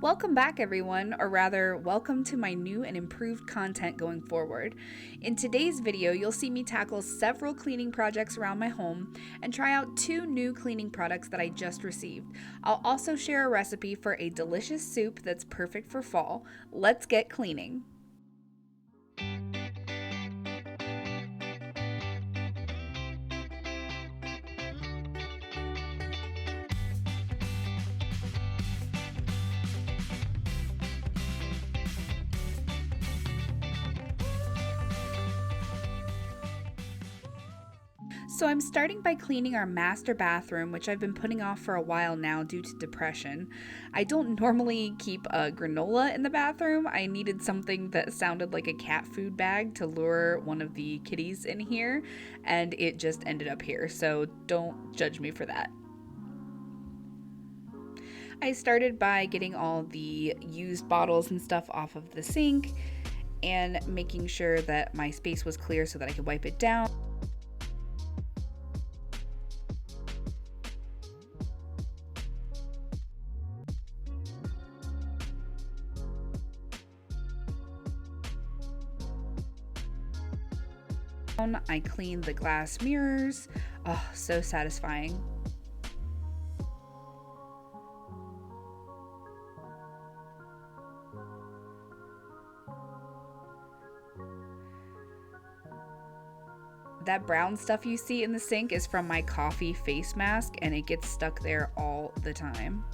Welcome back, everyone, or rather, welcome to my new and improved content going forward. In today's video, you'll see me tackle several cleaning projects around my home and try out two new cleaning products that I just received. I'll also share a recipe for a delicious soup that's perfect for fall. Let's get cleaning. So I'm starting by cleaning our master bathroom, which I've been putting off for a while now due to depression. I don't normally keep a granola in the bathroom. I needed something that sounded like a cat food bag to lure one of the kitties in here, and it just ended up here, so don't judge me for that. I started by getting all the used bottles and stuff off of the sink and making sure that my space was clear so that I could wipe it down. I cleaned the glass mirrors. Oh, so satisfying. That brown stuff you see in the sink is from my coffee face mask, and it gets stuck there all the time.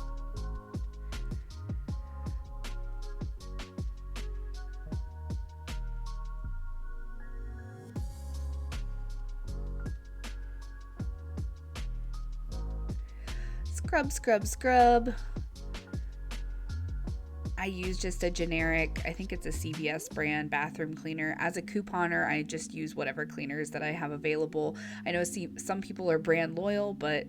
Scrub, scrub, scrub. I use just a generic, I think it's a CVS brand bathroom cleaner. As a couponer, I just use whatever cleaners that I have available. I know some people are brand loyal, but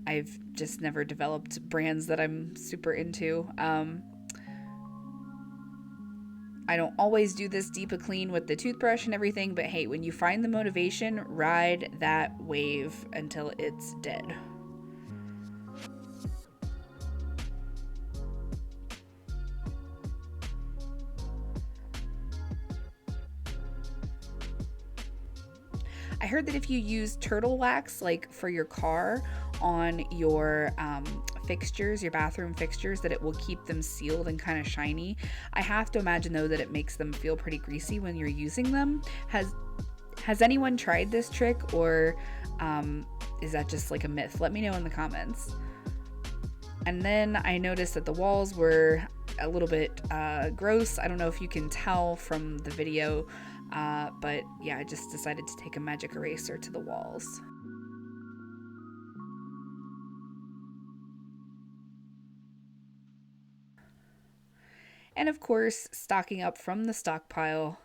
I've just never developed brands that I'm super into. I don't always do this deep a clean with the toothbrush and everything, but hey, when you find the motivation, ride that wave until it's dead. I heard that if you use turtle wax, like for your car, on your fixtures, your bathroom fixtures, that it will keep them sealed and kind of shiny. I have to imagine, though, that it makes them feel pretty greasy when you're using them. Has anyone tried this trick, or is that just like a myth? Let me know in the comments. And then I noticed that the walls were a little bit gross. I don't know if you can tell from the video, but yeah, I just decided to take a magic eraser to the walls. And of course, stocking up from the stockpile.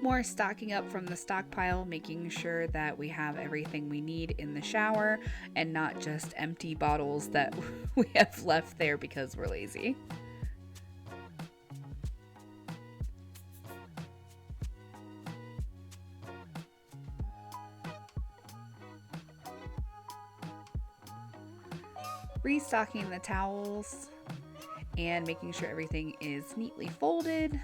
More stocking up from the stockpile, making sure that we have everything we need in the shower and not just empty bottles that we have left there because we're lazy. Restocking the towels and making sure everything is neatly folded.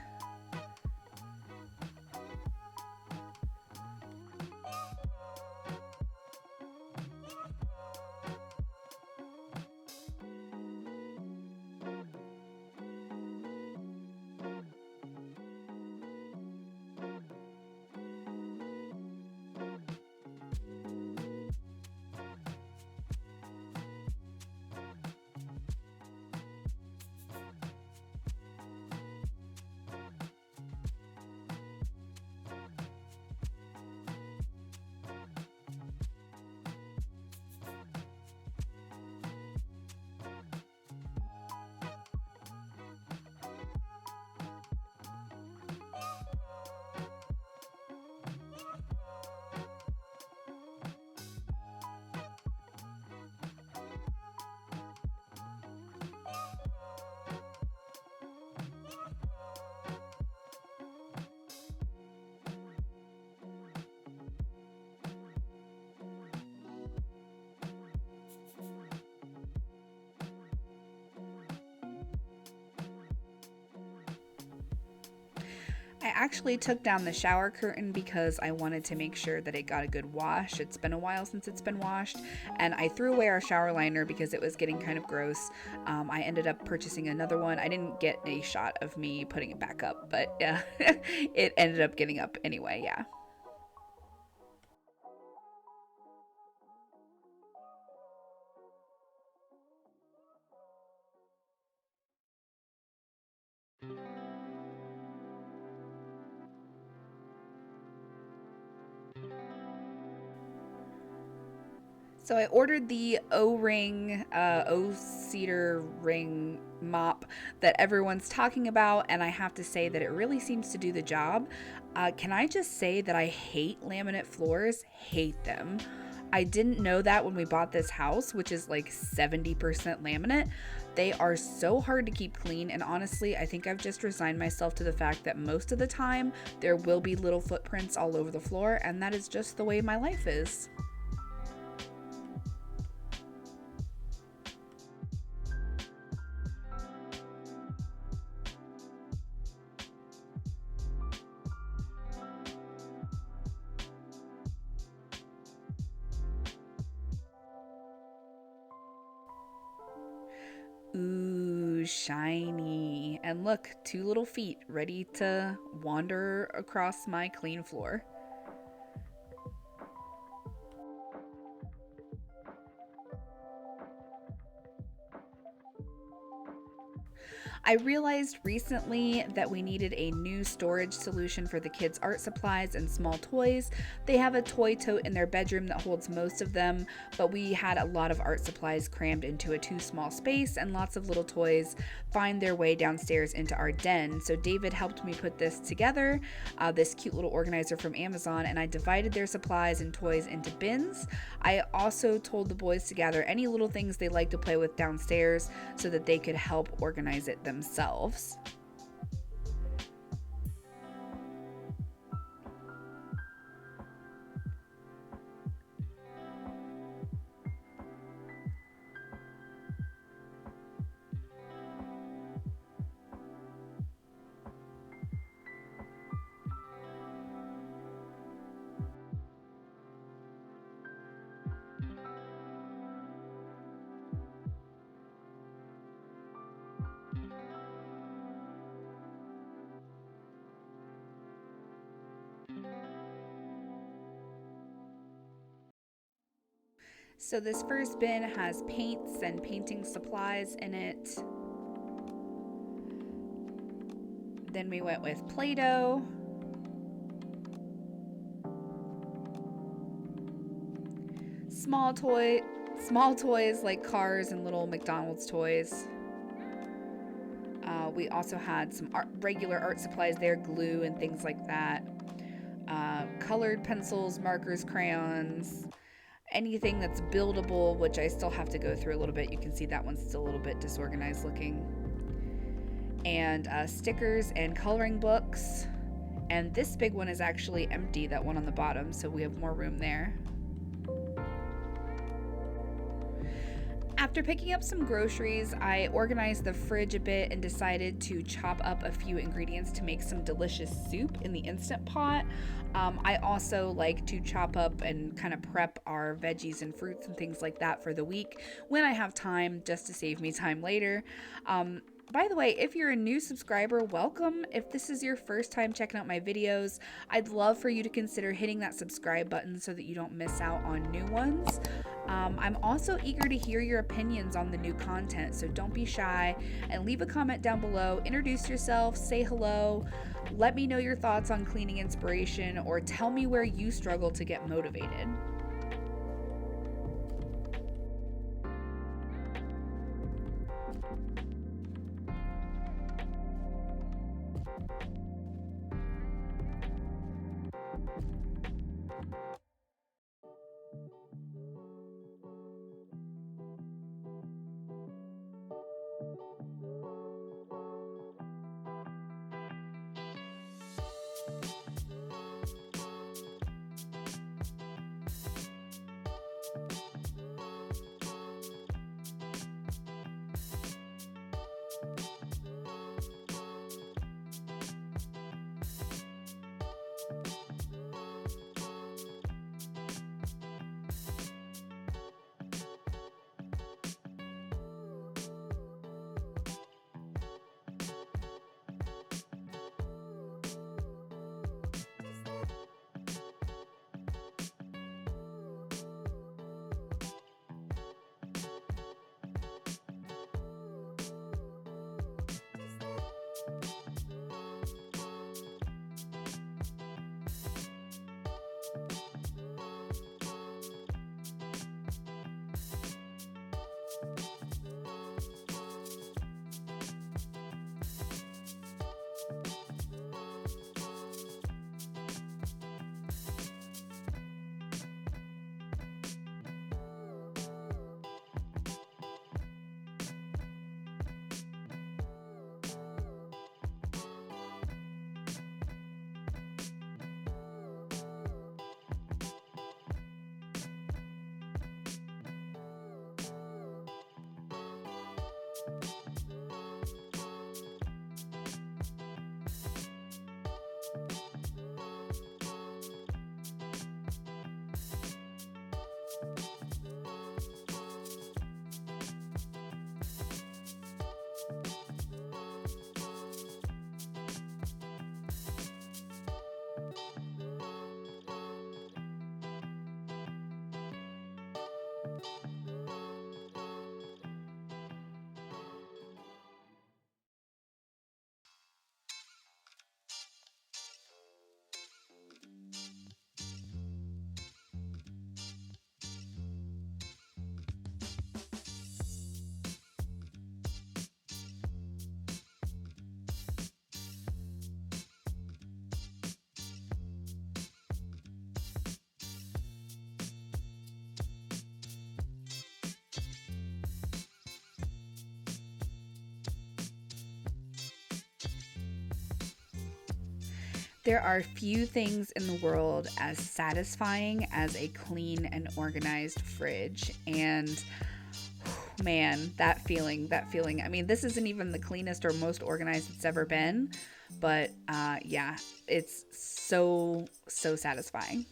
I actually took down the shower curtain because I wanted to make sure that it got a good wash. It's been a while since it's been washed, and I threw away our shower liner because it was getting kind of gross. I ended up purchasing another one. I didn't get a shot of me putting it back up, but yeah, it ended up getting up anyway, yeah. So I ordered the O-ring, O-cedar ring mop that everyone's talking about, and I have to say that it really seems to do the job. Can I just say that I hate laminate floors? Hate them. I didn't know that when we bought this house, which is like 70% laminate. They are so hard to keep clean, and honestly, I think I've just resigned myself to the fact that most of the time there will be little footprints all over the floor, and that is just the way my life is. Ooh, shiny. And look, two little feet ready to wander across my clean floor. I realized recently that we needed a new storage solution for the kids' art supplies and small toys. They have a toy tote in their bedroom that holds most of them, but we had a lot of art supplies crammed into a too small space, and lots of little toys find their way downstairs into our den. So David helped me put this together, this cute little organizer from Amazon, and I divided their supplies and toys into bins. I also told the boys to gather any little things they like to play with downstairs so that they could help organize it themselves. So this first bin has paints and painting supplies in it. Then we went with Play-Doh, small toy, small toys like cars and little McDonald's toys. We also had some regular art supplies there, glue and things like that. Colored pencils, markers, crayons, anything that's buildable, which I still have to go through a little bit. You can see that one's still a little bit disorganized looking. And stickers and coloring books. And this big one is actually empty, that one on the bottom, so we have more room there. After picking up some groceries, I organized the fridge a bit and decided to chop up a few ingredients to make some delicious soup in the Instant Pot. I also like to chop up and kind of prep our veggies and fruits and things like that for the week when I have time, just to save me time later. By the way, if you're a new subscriber, welcome. If this is your first time checking out my videos, I'd love for you to consider hitting that subscribe button so that you don't miss out on new ones. I'm also eager to hear your opinions on the new content, so don't be shy and leave a comment down below. Introduce yourself, say hello, let me know your thoughts on cleaning inspiration, or tell me where you struggle to get motivated. There are few things in the world as satisfying as a clean and organized fridge. And man, that feeling. I mean, this isn't even the cleanest or most organized it's ever been, but yeah, it's so satisfying.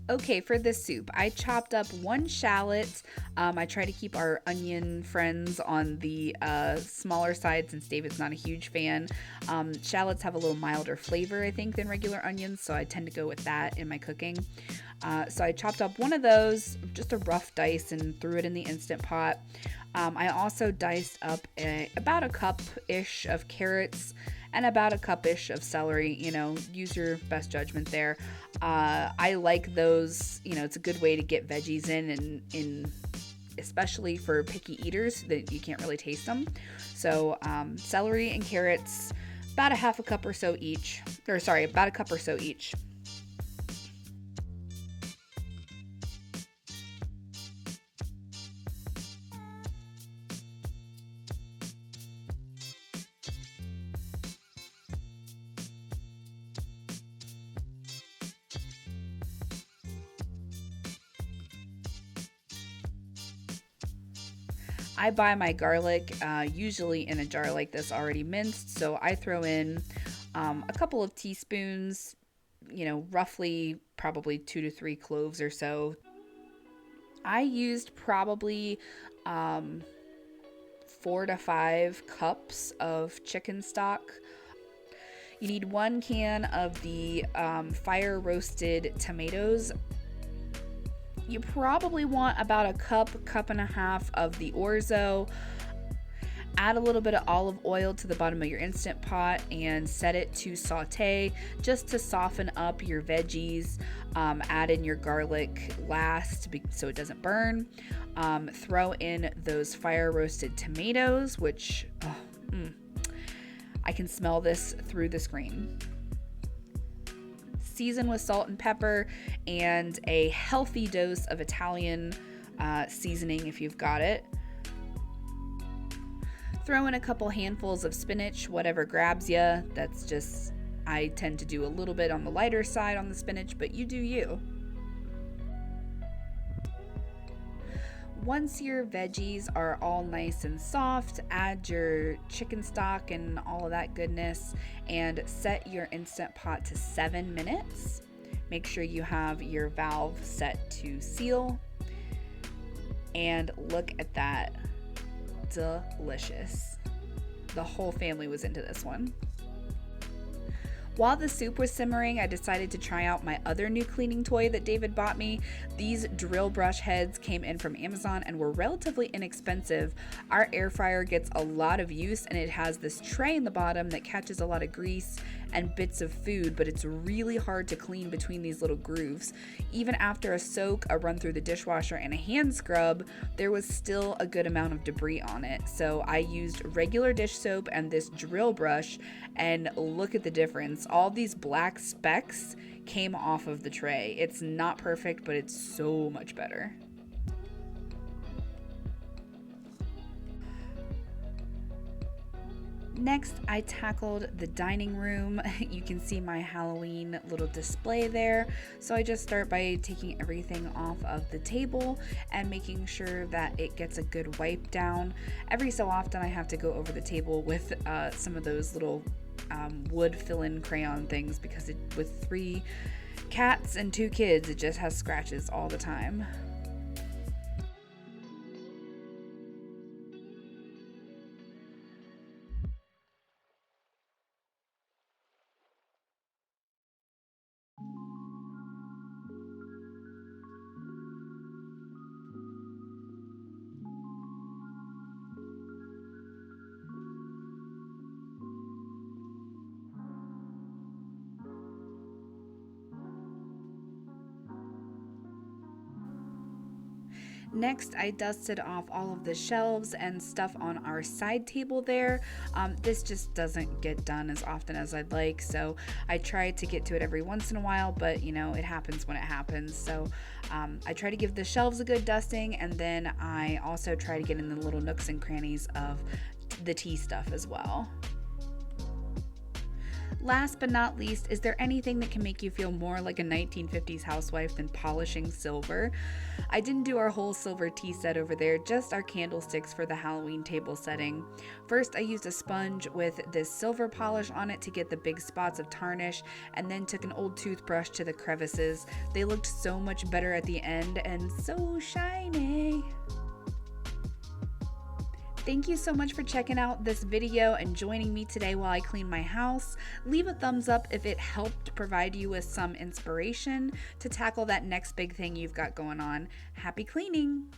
Okay, for this soup, I chopped up one shallot. I try to keep our onion friends on the smaller side since David's not a huge fan. Shallots have a little milder flavor, I think, than regular onions, so I tend to go with that in my cooking. So I chopped up one of those, just a rough dice, and threw it in the Instant Pot. I also diced up about a cup-ish of carrots and about a cup-ish of celery. Use your best judgment there. I like those. It's a good way to get veggies in especially for picky eaters that you can't really taste them. So celery and carrots, about a half a cup or so each. Or sorry, about a cup or so each. I buy my garlic usually in a jar like this already minced, so I throw in a couple of teaspoons, roughly probably 2 to 3 cloves or so. I used probably 4 to 5 cups of chicken stock. You need 1 can of the fire roasted tomatoes. You probably want about a cup and a half of the orzo. Add a little bit of olive oil to the bottom of your Instant Pot and set it to saute just to soften up your veggies. Add in your garlic last so it doesn't burn. Throw in those fire roasted tomatoes, which I can smell this through the screen. Season with salt and pepper and a healthy dose of Italian seasoning if you've got it. Throw in a couple handfuls of spinach, whatever grabs you. I tend to do a little bit on the lighter side on the spinach, but you do you. Once your veggies are all nice and soft, add your chicken stock and all of that goodness and set your Instant Pot to 7 minutes. Make sure you have your valve set to seal. And look at that. Delicious. The whole family was into this one. While the soup was simmering, I decided to try out my other new cleaning toy that David bought me. These drill brush heads came in from Amazon and were relatively inexpensive. Our air fryer gets a lot of use and it has this tray in the bottom that catches a lot of grease and bits of food, but it's really hard to clean between these little grooves. Even after a soak, a run through the dishwasher, and a hand scrub, there was still a good amount of debris on it. So I used regular dish soap and this drill brush, and look at the difference. All these black specks came off of the tray. It's not perfect, but it's so much better. Next, I tackled the dining room. You can see my Halloween little display there. So I just start by taking everything off of the table and making sure that it gets a good wipe down. Every so often I have to go over the table with some of those little wood fill-in crayon things because with 3 cats and 2 kids, it just has scratches all the time. Next, I dusted off all of the shelves and stuff on our side table there. This just doesn't get done as often as I'd like, so I try to get to it every once in a while, but it happens when it happens. So I try to give the shelves a good dusting, and then I also try to get in the little nooks and crannies of the tea stuff as well. Last but not least, is there anything that can make you feel more like a 1950s housewife than polishing silver? I didn't do our whole silver tea set over there, just our candlesticks for the Halloween table setting. First, I used a sponge with this silver polish on it to get the big spots of tarnish, and then took an old toothbrush to the crevices. They looked so much better at the end and so shiny. Thank you so much for checking out this video and joining me today while I clean my house. Leave a thumbs up if it helped provide you with some inspiration to tackle that next big thing you've got going on. Happy cleaning!